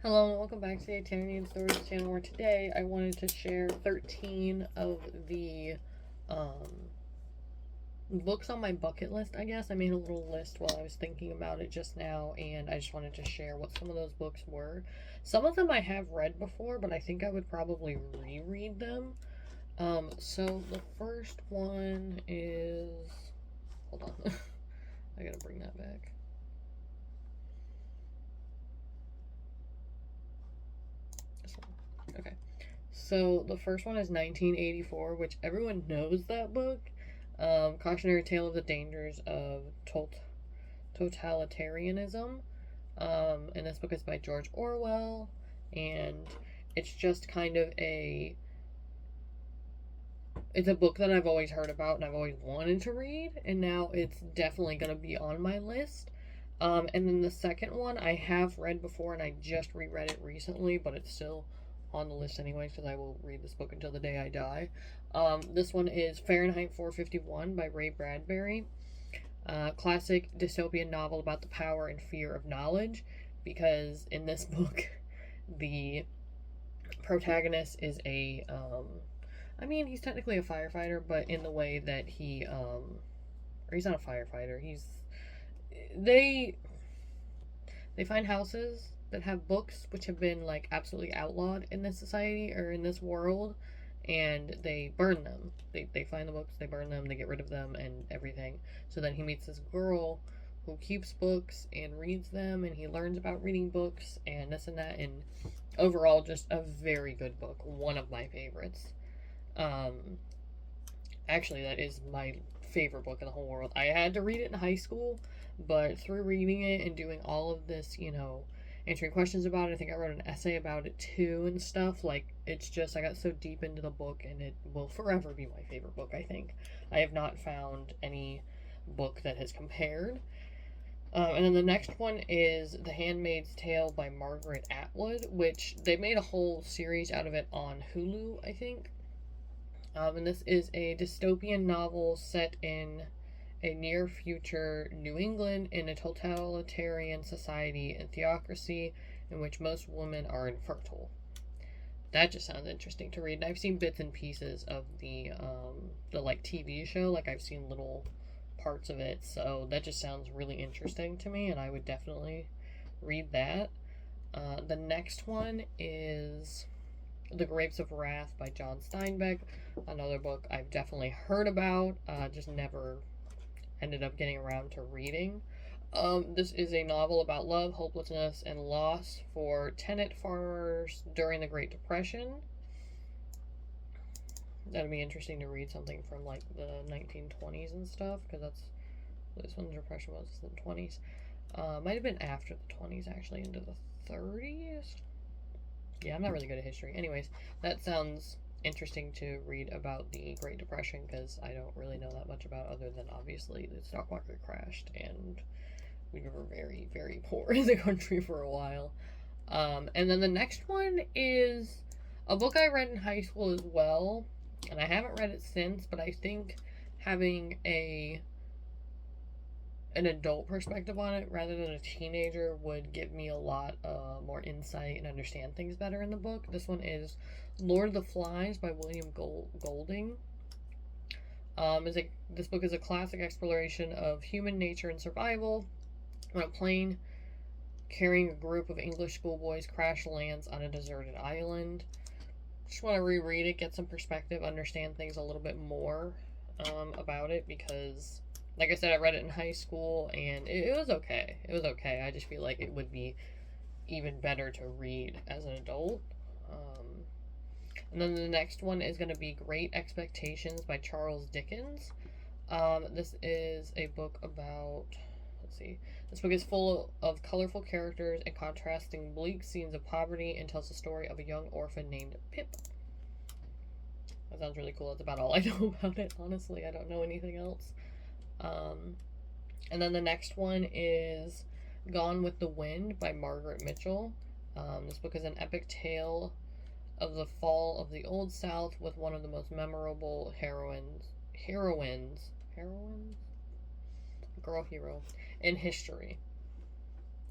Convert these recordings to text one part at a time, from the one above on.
Hello and welcome back to the Italian Stories channel, where today I wanted to share 13 of the um, books on my bucket list, I guess. I made a little list while I was thinking about it just now, and I just wanted to share what some of those books were. Some of them I have read before, but I think I would probably reread them. So the first one is... Hold on. I gotta bring that back. This one. Okay. So the first one is 1984, which everyone knows that book. Cautionary Tale of the Dangers of Totalitarianism. And this book is by George Orwell, and it's just kind of it's a book that I've always heard about and I've always wanted to read, and now it's definitely going to be on my list. And then the second one I have read before and I just reread it recently, but it's still on the list anyways because I will read this book until the day I die. This one is Fahrenheit 451 by Ray Bradbury. Classic dystopian novel about the power and fear of knowledge, because in this book, the protagonist is he's technically a firefighter, but in the way that or he's not a firefighter. They find houses that have books which have been like absolutely outlawed in this society or in this world, and they burn them. They find the books, they burn them, they get rid of them and everything. So then he meets this girl who keeps books and reads them, and he learns about reading books and this and that, and overall just a very good book, one of my favorites. um Actually, that is my favorite book in the whole world. I had to read it in high school, but through reading it and doing all of this, answering questions about it, I think I wrote an essay about it too and stuff. Like, it's just, I got so deep into the book, and it will forever be my favorite book, I think. I have not found any book that has compared. And then the next one is The Handmaid's Tale by Margaret Atwood, which they made a whole series out of it on Hulu, I think. And this is a dystopian novel set in a near future New England in a totalitarian society and theocracy in which most women are infertile. That just sounds interesting to read. And I've seen bits and pieces of the like TV show, like I've seen little parts of it, so that just sounds really interesting to me, and I would definitely read that. The next one is The Grapes of Wrath by John Steinbeck, another book I've definitely heard about, just never ended up getting around to reading. This is a novel about love, hopelessness, and loss for tenant farmers during the Great Depression. That'd be interesting to read something from like the 1920s and stuff, because that's this one's depression was in the 20s. Might have been after the 20s, actually, into the 30s. Yeah, I'm not really good at history. Anyways, that sounds interesting to read about the Great Depression, because I don't really know that much about, other than obviously the stock market crashed and we were very, very poor as a country for a while. And then the next one is a book I read in high school as well, and I haven't read it since, but I think having an adult perspective on it rather than a teenager would give me a lot more insight and understand things better in the book. This one is Lord of the Flies by William Golding. This book is a classic exploration of human nature and survival when a plane carrying a group of English schoolboys crash lands on a deserted island. Just want to reread it, get some perspective, understand things a little bit more about it, because like I said, I read it in high school, and it was okay. It was okay. I just feel like it would be even better to read as an adult. And then the next one is going to be Great Expectations by Charles Dickens. This is a book about, let's see, this book is full of colorful characters and contrasting bleak scenes of poverty, and tells the story of a young orphan named Pip. That sounds really cool. That's about all I know about it, honestly. I don't know anything else. And then the next one is Gone with the Wind by Margaret Mitchell. This book is an epic tale of the fall of the Old South, with one of the most memorable heroines, girl hero, in history.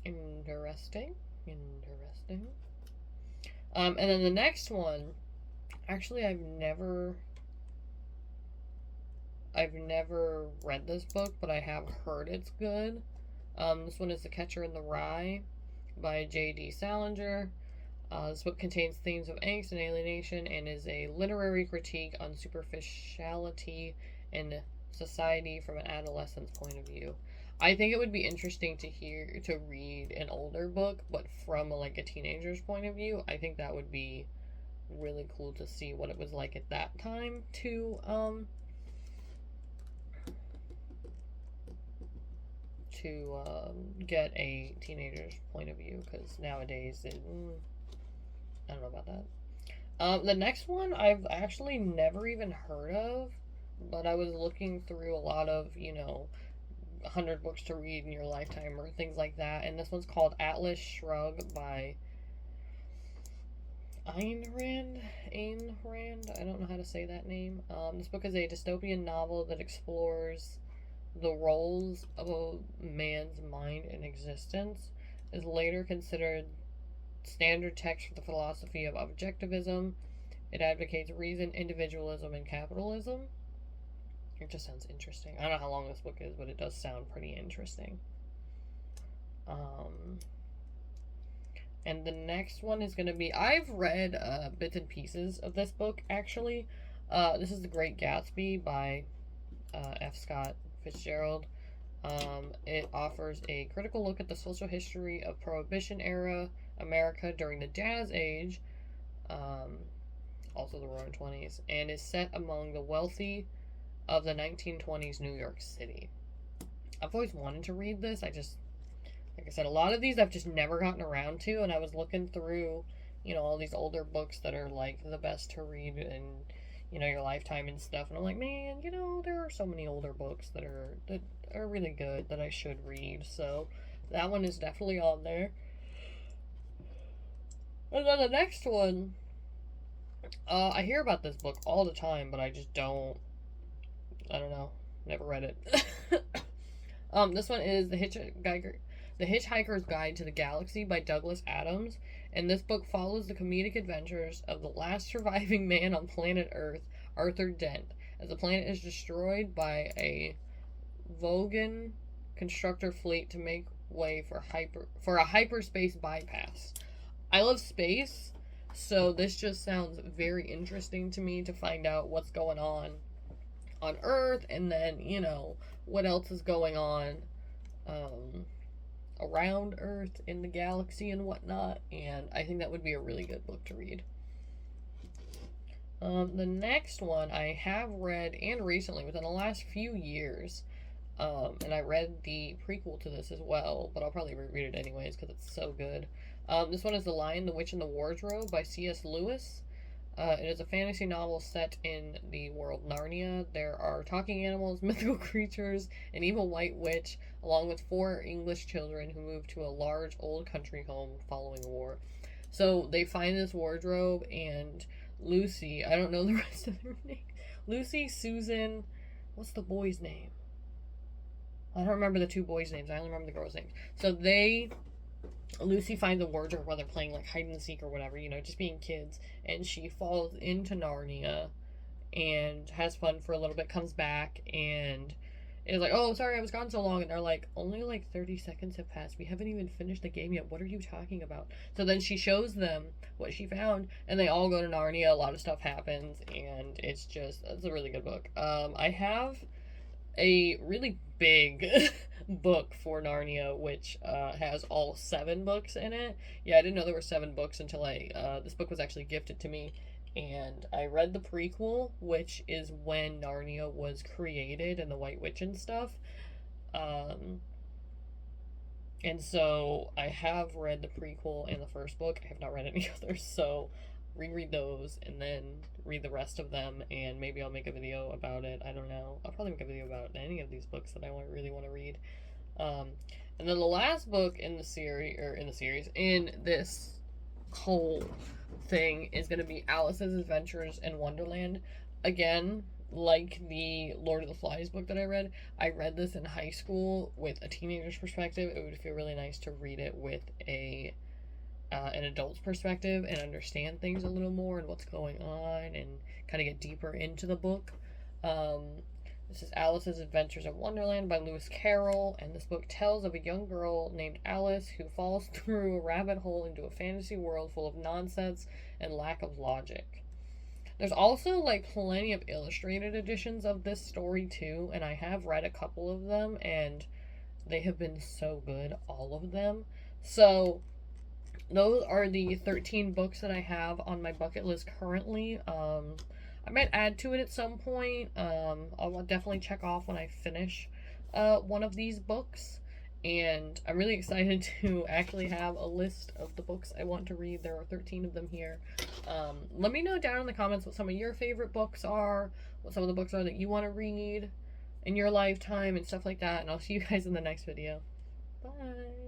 Interesting. Interesting. And then the next one, actually, I've never read this book, but I have heard it's good. This one is The Catcher in the Rye by J.D. Salinger. This book contains themes of angst and alienation and is a literary critique on superficiality in society from an adolescent's point of view. I think it would be interesting to read an older book, but from like a teenager's point of view. I think that would be really cool to see what it was like at that time to get a teenager's point of view, because nowadays I don't know about that. The next one I've actually never even heard of, but I was looking through a lot of 100 books to read in your lifetime or things like that, and this one's called Atlas Shrugged by Ayn Rand. I don't know how to say that name. This book is a dystopian novel that explores the roles of a man's mind in existence. Is later considered standard text for the philosophy of objectivism. It advocates reason, individualism, and capitalism. It just sounds interesting. I don't know how long this book is, but it does sound pretty interesting. And the next one is going to be... I've read bits and pieces of this book, actually. This is The Great Gatsby by F. Scott Fitzgerald. It offers a critical look at the social history of Prohibition-era America during the Jazz Age, also the Roaring Twenties, and is set among the wealthy of the 1920s New York City. I've always wanted to read this. Like I said, a lot of these I've just never gotten around to, and I was looking through, all these older books that are like the best to read in, your lifetime and stuff, and I'm like, man, there are so many older books that are really good that I should read. So that one is definitely on there. And then the next one, I hear about this book all the time, but I just don't know, never read it. This one is The Hitchhiker's Guide to the Galaxy by Douglas Adams, and this book follows the comedic adventures of the last surviving man on planet Earth, Arthur Dent, as the planet is destroyed by a Vogan constructor fleet to make way for a hyperspace bypass. I love space, so this just sounds very interesting to me to find out what's going on Earth, and then, what else is going on around Earth in the galaxy and whatnot, and I think that would be a really good book to read. The next one I have read, and recently, within the last few years, and I read the prequel to this as well, but I'll probably reread it anyways because it's so good. This one is The Lion, the Witch, and the Wardrobe by C.S. Lewis. It is a fantasy novel set in the world Narnia. There are talking animals, mythical creatures, an evil white witch, along with 4 English children who move to a large old country home following a war. So they find this wardrobe, and Lucy, I don't know the rest of their names. Lucy, Susan, what's the boy's name? I don't remember the 2 boys' names. I only remember the girls' names. So Lucy finds a wardrobe while they're playing like hide and seek or whatever, just being kids, and she falls into Narnia and has fun for a little bit, comes back and is like, oh, sorry, I was gone so long, and they're like, only like 30 seconds have passed, we haven't even finished the game yet, what are you talking about? So then she shows them what she found, and they all go to Narnia, a lot of stuff happens, and it's a really good book. I have a really big book for Narnia, which has all 7 books in it. Yeah, I didn't know there were 7 books until this book was actually gifted to me, and I read the prequel, which is when Narnia was created and the White Witch and stuff. And so I have read the prequel and the first book. I have not read any others, so reread those and then read the rest of them, and maybe I'll make a video about it. I don't know. I'll probably make a video about any of these books that I really want to read. And then the last book in this whole thing is going to be Alice's Adventures in Wonderland. Again, like the Lord of the Flies book that I read this in high school with a teenager's perspective. It would feel really nice to read it with a an adult's perspective and understand things a little more and what's going on and kind of get deeper into the book. Um, this is Alice's Adventures in Wonderland by Lewis Carroll, and this book tells of a young girl named Alice who falls through a rabbit hole into a fantasy world full of nonsense and lack of logic. There's also like plenty of illustrated editions of this story too, and I have read a couple of them and they have been so good, all of them. So those are the 13 books that I have on my bucket list currently. I might add to it at some point. I'll definitely check off when I finish one of these books. And I'm really excited to actually have a list of the books I want to read. There are 13 of them here. Let me know down in the comments what some of your favorite books are, what some of the books are that you want to read in your lifetime and stuff like that. And I'll see you guys in the next video. Bye.